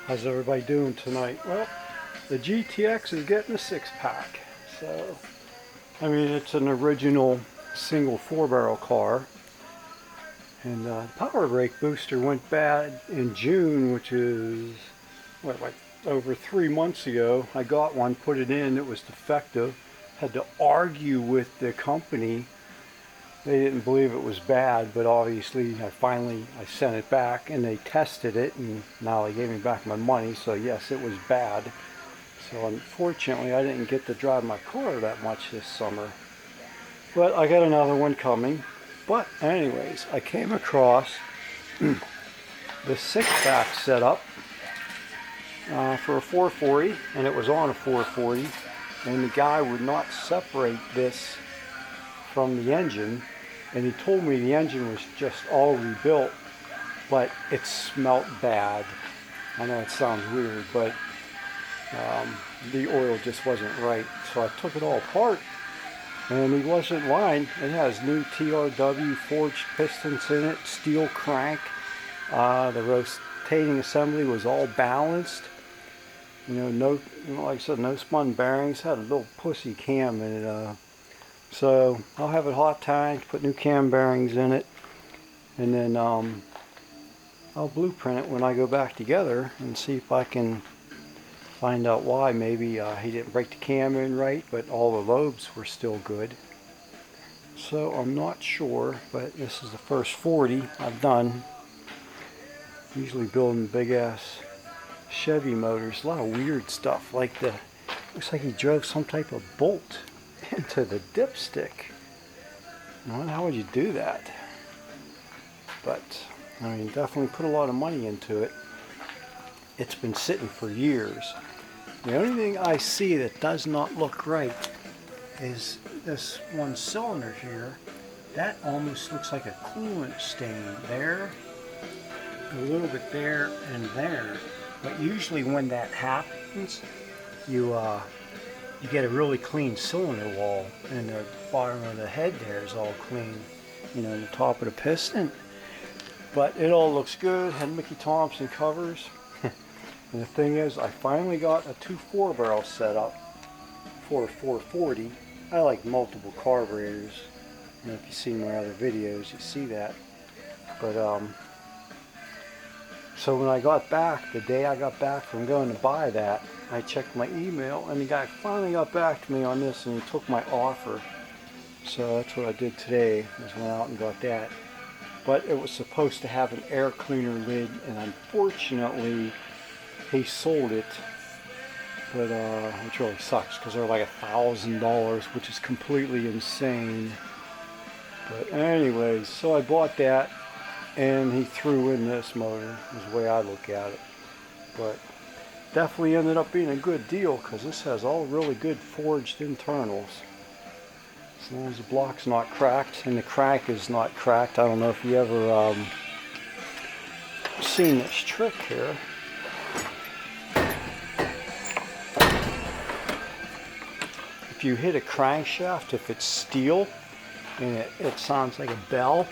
How's everybody doing tonight? Well, the GTX is getting a six-pack. So, I mean, it's an original single four-barrel car. And the power brake booster went bad in June, which is, what, like over 3 months ago. I got one, put it in, it was defective. Had to argue with the company. They didn't believe it was bad, but obviously I sent it back and they tested it, and now they gave me back my money. So yes, it was bad. So unfortunately I didn't get to drive my car that much this summer, but I got another one coming. But anyways, I came across the six-pack setup for a 440, and it was on a 440, and the guy would not separate this from the engine. And he told me the engine was just all rebuilt, but it smelt bad. I know it sounds weird, but the oil just wasn't right. So I took it all apart, and he wasn't lying. It has new TRW forged pistons in it, steel crank. The rotating assembly was all balanced. No, like I said, no spun bearings. Had a little pussy cam in it. So I'll have it hot tanked, put new cam bearings in it, and then I'll blueprint it when I go back together and see if I can find out why. Maybe he didn't break the cam in right, but all the lobes were still good. So I'm not sure, but this is the first 40 I've done. Usually building big ass Chevy motors, a lot of weird stuff, like looks like he drove some type of bolt into the dipstick. How would you do that? But I mean, definitely put a lot of money into it. It's been sitting for years. The only thing I see that does not look right is this one cylinder here. That almost looks like a coolant stain there, a little bit there and there. But usually when that happens, you get a really clean cylinder wall, and the bottom of the head there is all clean, the top of the piston. But it all looks good. Had Mickey Thompson covers. And the thing is, I finally got a 2 4-barrel setup for a 440. I like multiple carburetors. If you see my other videos, you see that. But so when I got back, the day I got back from going to buy that, I checked my email, and the guy finally got back to me on this, and he took my offer. So that's what I did today, just went out and got that. But it was supposed to have an air cleaner lid, and unfortunately he sold it. But which really sucks, because they're like $1,000, which is completely insane. But anyways, so I bought that, and he threw in this motor, is the way I look at it. But definitely ended up being a good deal, because this has all really good forged internals. As long as the block's not cracked and the crank is not cracked. I don't know if you ever seen this trick here. If you hit a crankshaft, if it's steel and it sounds like a bell,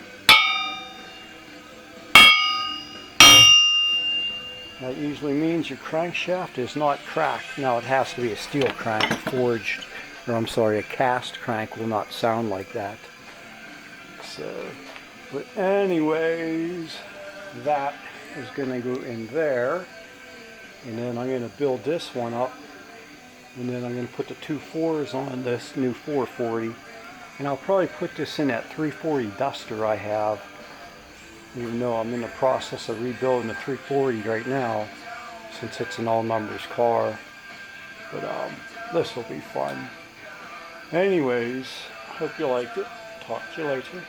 that usually means your crankshaft is not cracked. Now it has to be a steel crank, a cast crank will not sound like that. So, but anyways, that is going to go in there, and then I'm going to build this one up, and then I'm going to put the 2 4s on this new 440, and I'll probably put this in that 340 Duster I have. Even though I'm in the process of rebuilding the 340 right now, since it's an all-numbers car. But this will be fun. Anyways, hope you liked it. Talk to you later.